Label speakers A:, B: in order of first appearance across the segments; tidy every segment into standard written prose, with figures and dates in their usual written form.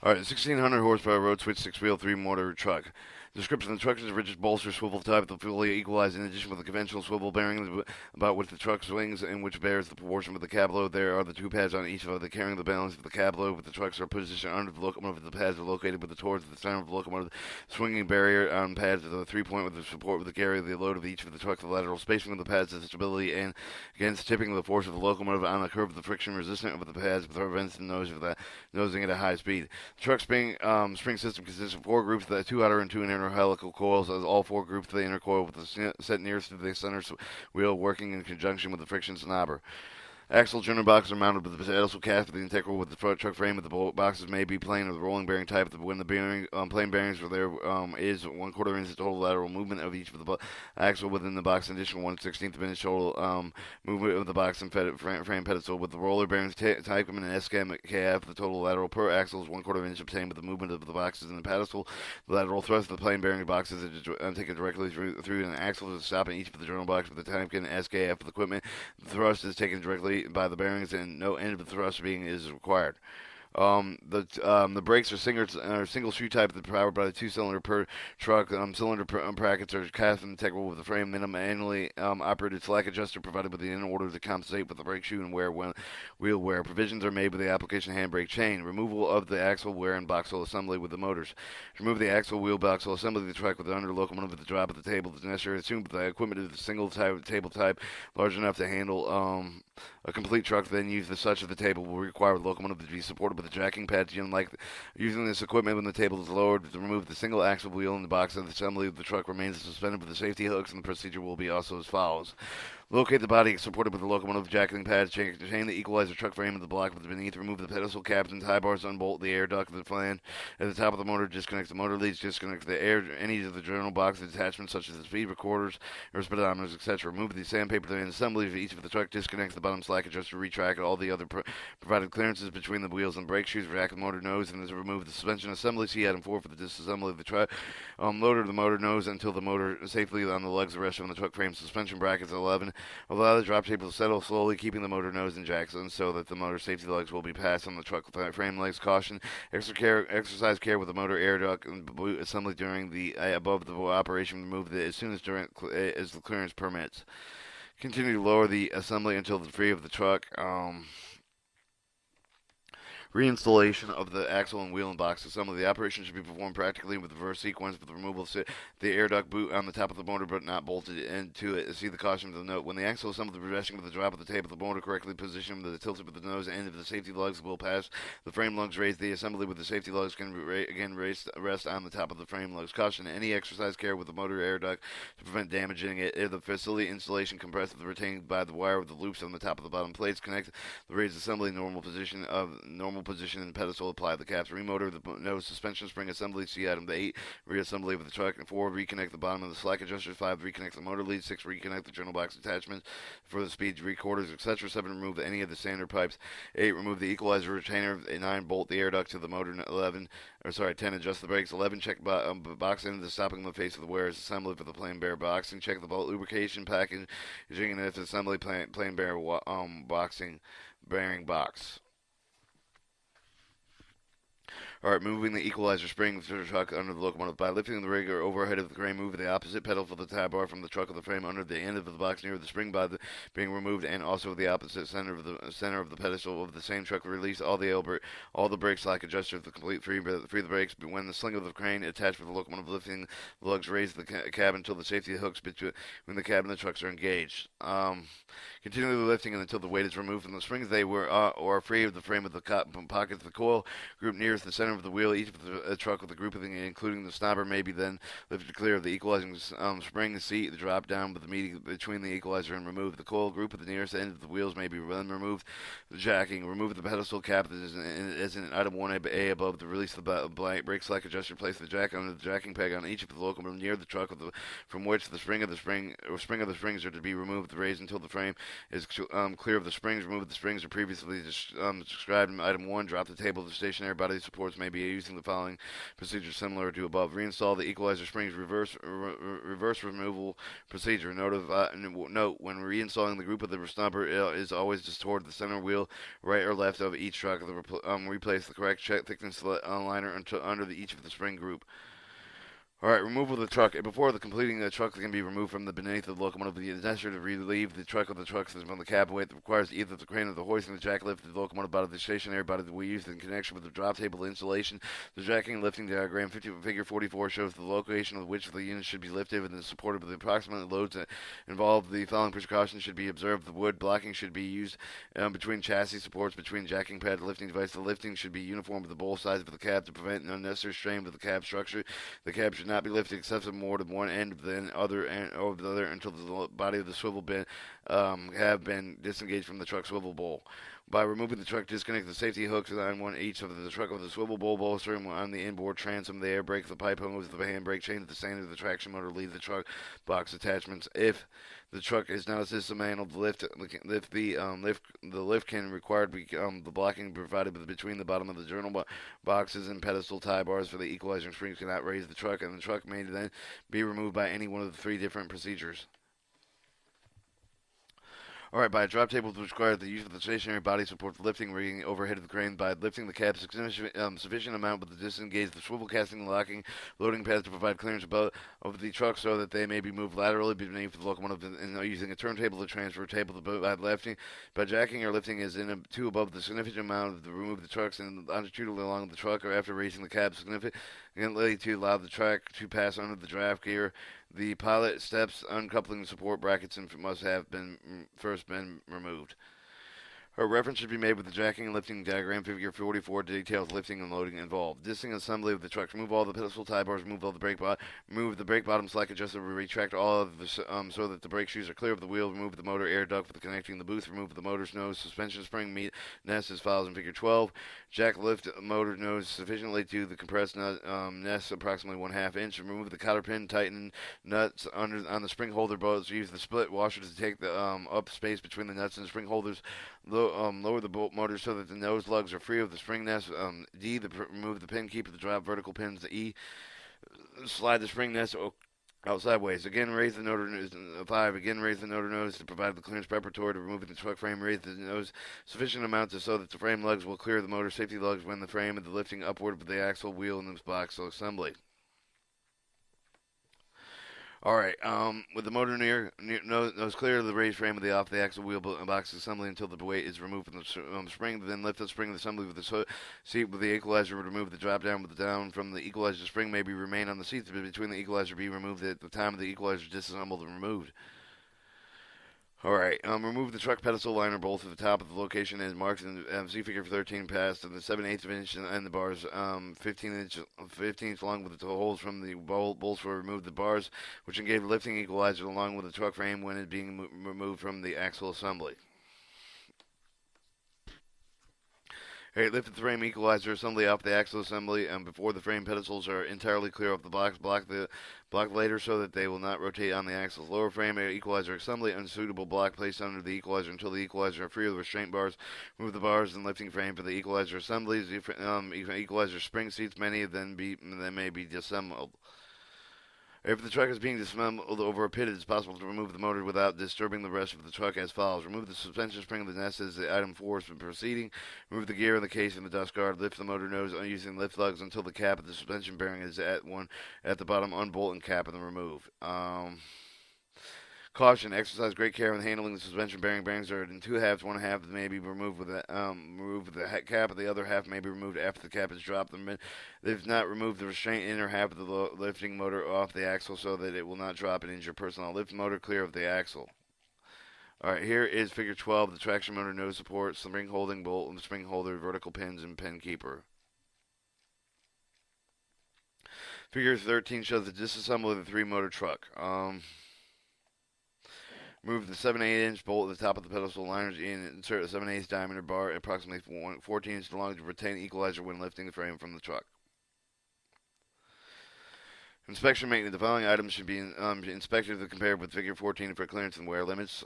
A: All right, 1600 horsepower road switch six wheel three motor truck. Description: the truck is a rigid bolster swivel type that fully equalized in addition with a conventional swivel bearing about which the truck swings and which bears the proportion of the cab load. There are the two pads on each of the carrying the balance of the cab load, but the trucks are positioned under the locomotive. The pads are located with the towards the center of the locomotive. Swinging barrier on pads of the 3 point with the support with the carry of the load of each of the truck. The lateral spacing of the pads is stability and against tipping of the force of the locomotive on the curve of the friction resistant of the pads prevents the nose of the nosing at a high speed. The truck spring system consists of four groups, the two outer and two inner helical coils. As all four groups of the inner coil with the set nearest to the center wheel working in conjunction with the friction knobber. Axle joiner boxes are mounted with the pedestal cast with the integral with the front truck frame. With the boxes may be plain or the rolling bearing type. When the plain bearings are there is 1/4 inch total lateral movement of each of the axle within the box. In addition, 1/16 of inch total movement of the box and frame pedestal. With the roller bearings type and an SKF, the total lateral per axle is 1/4 inch obtained with the movement of the boxes in the pedestal. The lateral thrust of the plain bearing boxes is taken directly through an axle to stop in each of the journal box with the type and SKF of the equipment. The thrust is taken directly by the bearings, and no end of the thrust being is required. The brakes are single shoe type that are powered by the two-cylinder per truck. Cylinder brackets are cast and integral with the frame. Manually operated slack adjuster provided with the in order to compensate with the brake shoe and wheel wear. Provisions are made with the application handbrake chain. Removal of the axle wear and boxel assembly with the motors. To remove the axle wheel boxel assembly of the truck with the under locomotive at the drop of the table is necessary. Assume that the equipment is a single table type large enough to handle a complete truck. Then use the such of the table will require the locomotive to be supported with the jacking pads. Unlike using this equipment when the table is lowered to remove the single axle wheel in the box of the assembly of the truck remains suspended with the safety hooks, and the procedure will be also as follows. Locate the body supported with the locomotive jacketing pads. Chain the equalizer truck frame of the block beneath. Remove the pedestal caps and tie bars. Unbolt the air duct of the fan. At the top of the motor, disconnect the motor leads. Disconnect the air any of the journal box attachments such as the speed recorders or speedometers, etc. Remove the sandpaper and assembly of each of the truck. Disconnect the bottom slack adjuster. Retract all the other provided clearances between the wheels and brake shoes. Rack the motor nose and remove the suspension assembly. See item 4 for the disassembly of the truck. Loader the motor nose until the motor safely on the legs. The rest of the truck frame. Suspension brackets 11. Allow the drop table to settle slowly, keeping the motor nose in jackson so that the motor safety legs will be passed on the truck frame legs. Caution: exercise care with the motor air duct and boot assembly during the above the operation. Remove it as soon as as the clearance permits. Continue to lower the assembly until the free of the truck. Reinstallation of the axle and wheel and box assembly. The operation should be performed practically with reverse sequence with the removal of the air duct boot on the top of the motor but not bolted into it. See the caution of the note. When the axle is assembled, the progression with the drop of the tape of the motor correctly positioned with the tilted with the nose end of the safety lugs will pass the frame lugs raised. The assembly with the safety lugs can again rest on the top of the frame lugs. Caution: any exercise care with the motor air duct to prevent damaging it. If the facility installation compressed retained by the wire with the loops on the top of the bottom plates. Connect the raised assembly normal position in the pedestal. Apply the caps. Remotor the nose suspension spring assembly. See item 8. Reassembly of the truck. And 4. Reconnect the bottom of the slack adjusters. 5. Reconnect the motor lead. 6. Reconnect the journal box attachments for the speed recorders, etc. 7. Remove any of the standard pipes. 8. Remove the equalizer retainer. 9. Bolt the air duct to the motor. 10. Adjust the brakes. 11. Check box into the stopping the face of the wearer's assembly for the plain bear boxing. Check the bolt lubrication package and if the assembly plain bear boxing bearing box. Alright, moving the equalizer spring to the truck under the locomotive. By lifting the rig or overhead of the crane, move the opposite pedal for the tab bar from the truck of the frame under the end of the box near the spring by being removed, and also the opposite center of the pedestal of the same truck. Release all the brake slack adjuster of the complete free the brakes. When the sling of the crane attached with the locomotive lifting the lugs, raise the cab until the safety hooks between the cab and the trucks are engaged. Continually lifting until the weight is removed from the springs. They are free of the frame of the pockets of the coil group nearest the center of the wheel. Each of the truck with the group including the snobber may be then lifted clear of the equalizing spring. The seat, the drop down with the meeting between the equalizer and remove the coil group at the nearest end of the wheels may be then removed. The jacking, remove the pedestal cap as in item 1A above. The release of the brake slack adjuster. Place the jack under the jacking peg on each of the locomotive near the truck from which the spring of the springs are to be removed. Raised until the frame is clear of the springs. Remove the springs are previously described in item 1. Drop the table of the stationary body supports may may be using the following procedure similar to above. Reinstall the equalizer springs reverse removal procedure. Note, when reinstalling the group of the snubber is always just toward the center wheel, right or left of each truck. Replace the correct check thickness liner under each of the spring group. Alright, removal of the truck. Before the completing the truck can be removed from the beneath of the locomotive, it is necessary to relieve the truck of the truck system from the cab weight that requires either the crane or the hoist and the jack lift the locomotive out of the stationary body that we use in connection with the drop table installation. The jacking and lifting diagram, figure 44, shows the location of which the unit should be lifted and is supported with the approximate loads that involved. The following precautions should be observed. The wood blocking should be used between chassis supports, between jacking pad and lifting device. The lifting should be uniform with the both sides of the cab to prevent an unnecessary strain to the cab structure. The cab should not be lifted excessive more than one end than other end over the other until the body of the swivel bin have been disengaged from the truck swivel bowl. By removing the truck, disconnect the safety hooks on one each of the truck of the swivel bowl bolster on the inboard transom, the air brake, the pipe hose, the handbrake chain, the stand of the traction motor, leave the truck box attachments. If the truck is not dismantled, the lift can require the blocking provided between the bottom of the journal boxes and pedestal tie bars for the equalizer springs cannot raise the truck, and the truck may then be removed by any one of the three different procedures. Alright, by a drop table to require the use of the stationary body support for lifting rigging overhead of the crane. By lifting the cab sufficient amount with the disengage the swivel casting locking loading pads to provide clearance above of the truck so that they may be moved laterally beneath the locomotive and using a turntable to transfer a table by lifting. By jacking or lifting is in two above the significant amount to remove the trucks and longitudinally along the truck or after raising the cab significantly to allow the track to pass under the draft gear. The pilot steps uncoupling the support brackets and must have first been removed. A reference should be made with the jacking and lifting diagram. Figure 44 details lifting and loading involved. Disting assembly of the trucks. Remove all the pedestal tie bars. Remove all the Move the brake bottom slack adjuster. Retract all of the so that the brake shoes are clear of the wheel. Remove the motor air duct for the connecting the booth. Remove the motor's nose suspension spring nest as follows in Figure 12. Jack lift motor nose sufficiently to the compressed nest approximately 1/2 inch. Remove the cotter pin. Tighten nuts on the spring holder bolts. Use the split washer to take the up space between the nuts and the spring holders. Lower the bolt motor so that the nose lugs are free of the spring nest. D, remove the pin keeper, the drop vertical pins. E, slide the spring nest out sideways. Again, raise the notor nose. 5, again, raise the notor nose to provide the clearance preparatory to removing the truck frame. Raise the nose sufficient amount so that the frame lugs will clear the motor safety lugs when the frame and the lifting upward with the axle, wheel, and the box assembly. Alright, with the motor nose clear of the raised frame of the off the axle wheel box assembly until the weight is removed from the spring, then lift the spring assembly with the seat with the equalizer, remove the drop down with the down from the equalizer spring may be remain on the seat between the equalizer be removed at the time of the equalizer disassembled and removed. Alright, remove the truck pedestal liner bolt to the top of the location as marked in see figure 13 past and the 7/8 inch and the bars 15 inch long with the holes from the bolts were removed. The bars which engage the lifting equalizer along with the truck frame when it being removed from the axle assembly. Alright, lift the frame equalizer assembly off the axle assembly before the frame pedestals are entirely clear of the blocks. Block later so that they will not rotate on the axles. Lower frame equalizer assembly, unsuitable block placed under the equalizer until the equalizer are free of the restraint bars. Remove the bars and lifting frame for the equalizer assemblies. Equalizer spring seats, many of them may be disassembled. If the truck is being disassembled over a pit, it is possible to remove the motor without disturbing the rest of the truck as follows. Remove the suspension spring of the nest as the item 4 is proceeding. Remove the gear in the case and the dust guard. Lift the motor nose using lift lugs until the cap of the suspension bearing is at the bottom. Unbolt and cap and then remove. Caution: exercise great care when handling the suspension bearing. Bearings are in 2 halves. 1 half may be removed with the cap, and the other half may be removed after the cap is dropped. They've not removed the restraint inner half of the lifting motor off the axle so that it will not drop and injure personnel. Lift motor clear of the axle. Alright, here is figure 12, the traction motor nose support, spring holding bolt, and spring holder, vertical pins, and pin keeper. Figure 13 shows the disassembly of the 3-motor truck. Move the 7/8 inch bolt at the top of the pedestal liners in and insert a 7/8 diameter bar approximately 14 inches long to retain equalizer when lifting the frame from the truck. Inspection maintenance. The following items should be inspected and compared with Figure 14 for clearance and wear limits.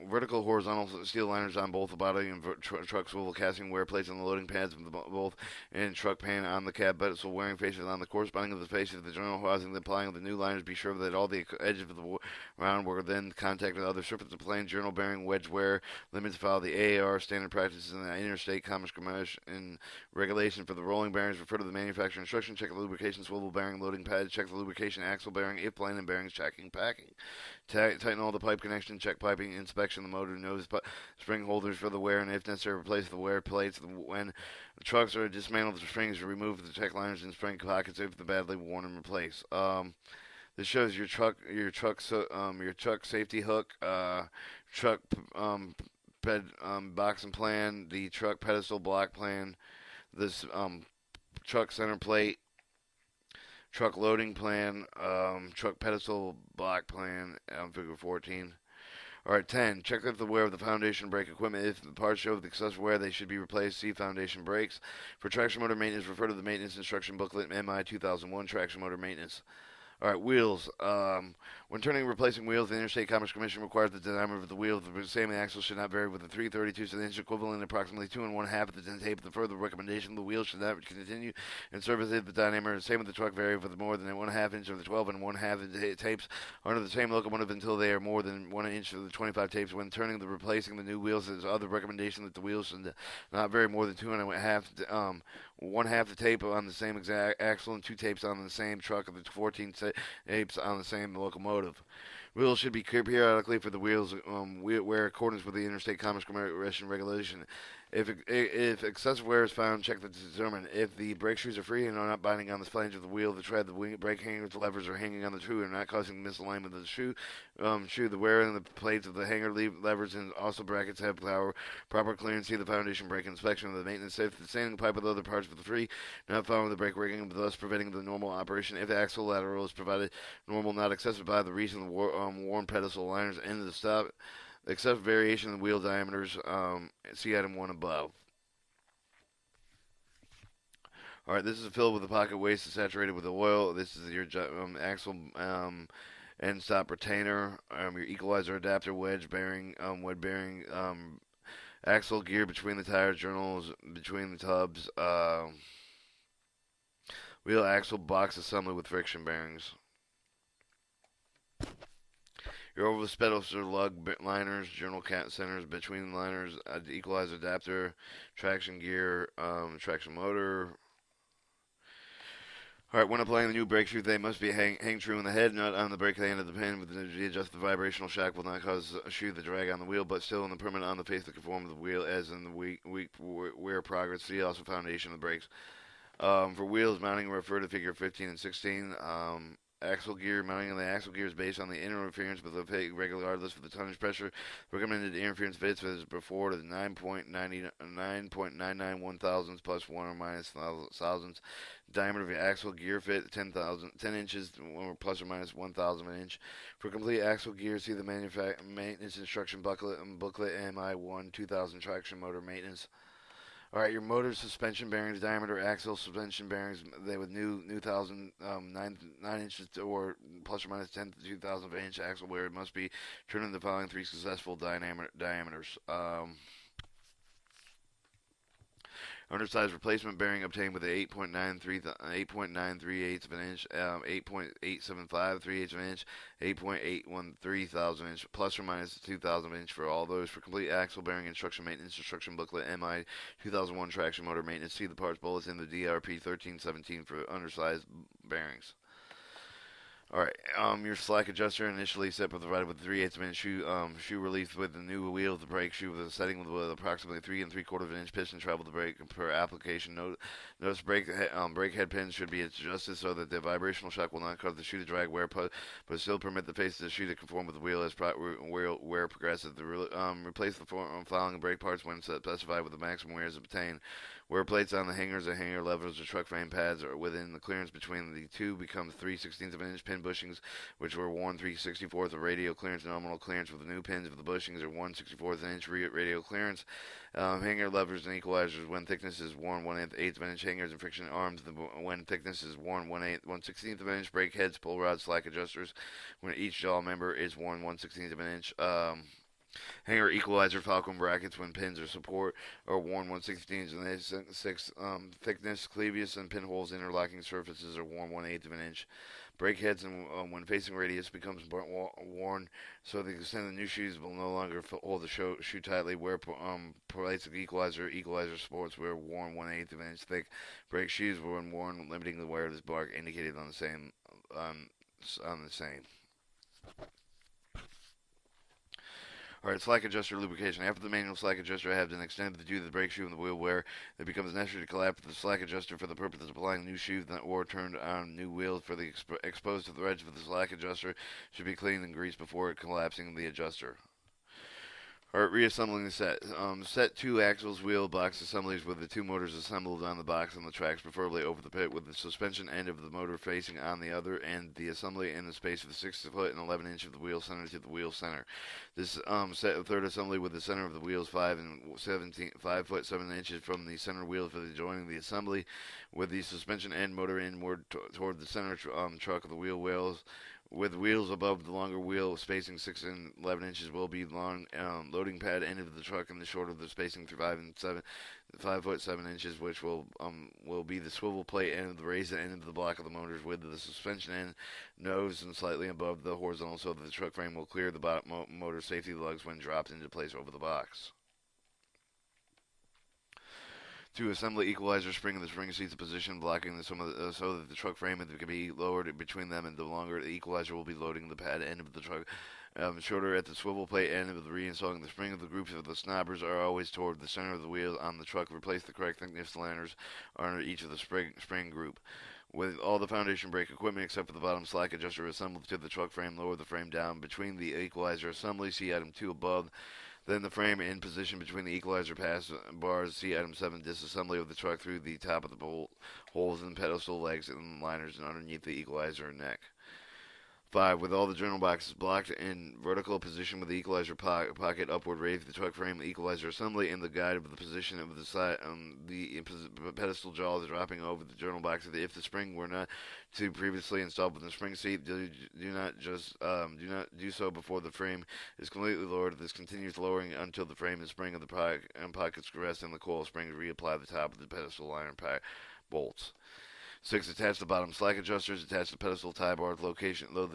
A: Vertical, horizontal steel liners on both the body and truck swivel casting wear plates on the loading pads of both and truck pan on the cab pedestal wearing faces on the corresponding of the faces of the general housing. The applying of the new liners. Be sure that all the edges of the round were then contacted other surfaces of plane journal bearing wedge wear limits. Follow the AAR standard practices in the Interstate Commerce Commission and regulation for the rolling bearings. Refer to the manufacturer instruction. Check the lubrication swivel bearing loading pad. Check the lubrication axle bearing if plane and bearings. Checking packing. Tighten all the pipe connection. Check piping. Inspection the motor nose spring holders for the wear, and if necessary replace the wear plates. When the trucks are dismantled, the springs are removed. The check liners and spring pockets if they're badly worn and replace. This shows your truck safety hook, truck box and plan, the truck pedestal block plan, this truck center plate, truck loading plan, truck pedestal block plan, figure 14. Alright, 10. Check if the wear of the foundation brake equipment. If the parts show the excessive wear, they should be replaced. See foundation brakes. For traction motor maintenance, refer to the maintenance instruction booklet MI 2001 traction motor maintenance. All right, wheels. When turning and replacing wheels, the Interstate Commerce Commission requires that the diameter of the wheel of the same axle should not vary with the 3/32 inch equivalent, approximately 2 1/2 of the tape. The further recommendation, the wheel should not continue in service if the diameter, same with the truck, vary with more than 1/2 inch of the 12 1/2 tapes under the same locomotive until they are more than 1 inch of the 25 tapes. When turning and replacing the new wheels, there's other recommendation that the wheels should not vary more than 2 1/2 the tape on the same exact axle and 2 tapes on the same truck of the 14 tapes on the same locomotive. Wheels should be periodically for the wheels wear accordance with the Interstate Commerce Commission regulation. If excessive wear is found, check to determine if the brake shoes are free and are not binding on the flange of the wheel, the tread, the brake hangers, the levers are hanging on the shoe and are not causing misalignment of the shoe. The wear and the plates of the hanger, levers, and also brackets have proper clearance. See the foundation brake inspection of the maintenance. If the sanding pipe with other parts with the free, not following the brake rigging, thus preventing the normal operation. If the axle lateral is provided normal, not excessive by the reason the worn pedestal liners end of the stop. Except variation in the wheel diameters, see item 1 above. Alright, this is filled with the pocket waste saturated with oil. This is your axle end stop retainer, your equalizer adapter, wedge bearing, axle gear between the tires, journals between the tubs, wheel axle box assembly with friction bearings. Your overless pedals are lug liners, journal cat centers between liners, equalizer adapter, traction gear, traction motor. Alright, when applying the new brake shoe, they must be hang true in the head, not on the brake hand of the pin. With the adjusted vibrational shock will not cause a shoe to drag on the wheel, but still in the permanent on the face to conform to the wheel as in the wear progress. See also foundation of the brakes. For wheels mounting, refer to figure 15 and 16. Axle gear mounting on the axle gear is based on the interference with the peg regardless of the tonnage pressure. Recommended interference fits as before to 9.99 thousandths plus 1 or minus thousandths. Diameter of the axle gear fit 10 inches or plus or minus 1/1000 of an inch. For complete axle gear, see the maintenance instruction booklet MI 1 2000 traction motor maintenance. Alright, your motor suspension bearings, diameter axle suspension bearings, they with new 9 inches or plus or minus 10 to 2,000 of an inch axle wear. It must be turned in the following 3 successful diameters. Undersized replacement bearing obtained with a 8.938 of an inch, 8.875 3/8 of an inch, 8.813 thousand inch, plus or minus 2,000 of an inch for all those. For complete axle bearing instruction maintenance instruction booklet MI 2001 traction motor maintenance, see the parts bulletin in the DRP 1317 for undersized bearings. Alright, your slack adjuster initially set provided with 3/8 of an inch shoe release with the new wheel of the brake shoe with a setting with approximately 3 3/4 of an inch piston travel the brake per application. Notice brake head pins should be adjusted so that the vibrational shock will not cause the shoe to drag wear, but still permit the face of the shoe to conform with the wheel as wear progresses. Replace the following brake parts when specified with the maximum wear is obtained. Where plates on the hangers and hanger levers or truck frame pads are within the clearance between the two become 3/16 of an inch pin bushings, which were 1/364 of radial clearance. Nominal clearance with the new pins of the bushings are 1/64 of an inch radial clearance. Hanger levers and equalizers when thickness is 1/1/8 of an inch. Hangers and friction arms when thickness is 1/1/16 of an inch. Brake heads, pull rods, slack adjusters when each jaw member is 1/1/16 of an inch. Hanger equalizer falcon brackets when pins or support are worn 1/16 of an inch. Thickness, clevis, and pinholes interlocking surfaces are worn 1/8 of an inch. Brake heads and when facing radius becomes worn so the extent of the new shoes will no longer hold the shoe tightly. Where plates of equalizer sports were worn 1/8 of an inch thick. Brake shoes were when worn limiting the wear of this bark indicated on the same on the same. Alright, slack adjuster lubrication. After the manual slack adjuster has been extended due to the brake shoe and the wheel wear, it becomes necessary to collapse the slack adjuster for the purpose of applying new shoes or turned on new wheels. For the exposed to the edge of the slack adjuster should be cleaned and greased before collapsing the adjuster. Alright, reassembling the set. Set two axles, wheel box assemblies with the two motors assembled on the box and the tracks, preferably over the pit, with the suspension end of the motor facing on the other, and the assembly in the space of the 6 foot and 11 inch of the wheel center to the wheel center. This set a third assembly with the center of the wheels 5 foot 7 inches from the center wheel for the joining the assembly, with the suspension end motor inward toward the center truck of the wheel wells. With wheels above the longer wheel, spacing 6 and 11 inches will be long loading pad end of the truck, and the shorter of the spacing through 5 foot 7 inches, which will be the swivel plate end of the raised end of the block of the motors, with the suspension end nose and slightly above the horizontal, so that the truck frame will clear the motor safety lugs when dropped into place over the box. To assemble the equalizer spring in the spring seats position, blocking so that the truck frame can be lowered between them, and the longer the equalizer will be loading the pad end of the truck. Shorter at the swivel plate end of the reinstalling the spring of the groups of the snobbers are always toward the center of the wheel on the truck. Replace the correct thickness liners under each of the spring group. With all the foundation brake equipment except for the bottom slack adjuster assembled to the truck frame, lower the frame down between the equalizer assembly. See item 2 above. Then the frame in position between the equalizer pass bars. See item 7, disassembly of the truck through the top of the bolt, holes in the pedestal legs and liners and underneath the equalizer neck. 5. With all the journal boxes blocked in vertical position with the equalizer pocket upward, raise the truck frame, the equalizer assembly, and the guide of the position of the side, the pedestal jaws dropping over the journal box. If the spring were not to previously installed with the spring seat, do not do so before the frame is completely lowered. This continues lowering until the frame and spring of the pockets rest and the coil springs reapply the top of the pedestal liner bolts. 6. Attach the bottom slack adjusters. Attach the pedestal tie bar location. Lower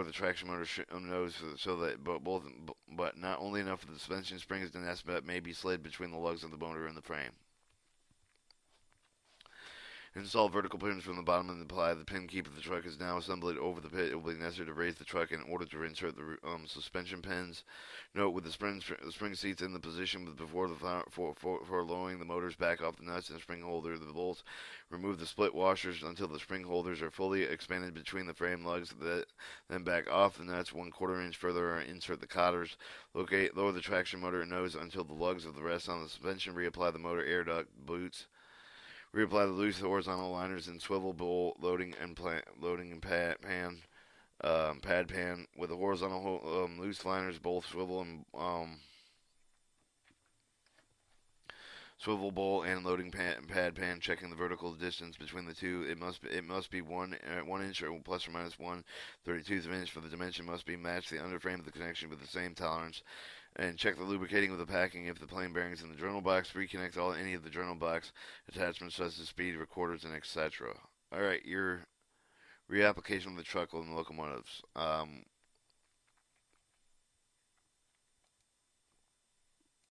A: the traction motor nose so that but not only enough of the suspension springs and nest may be slid between the lugs of the motor and the frame. Install vertical pins from the bottom and apply the pin keeper. The truck is now assembled over the pit. It will be necessary to raise the truck in order to insert the suspension pins. Note, with the spring seats in the position before for lowering the motors back off the nuts and spring holder of the bolts. Remove the split washers until the spring holders are fully expanded between the frame lugs. Then back off the nuts 1/4 inch further and insert the cotters. Lower the traction motor nose until the lugs of the rest on the suspension. Reapply the motor air duct boots. Reapply the loose horizontal liners in swivel bowl loading and pad pan with the horizontal loose liners, both swivel and swivel bowl and loading pad pan. Checking the vertical distance between the two. It must be 1 inch or plus or minus 1/32 of an inch. For the dimension must be matched the underframe of the connection with the same tolerance. And check the lubricating of the packing if the plain bearings in the journal box. Reconnect any of the journal box attachments such as speed recorders and etc. Alright, your reapplication of the truck and locomotives.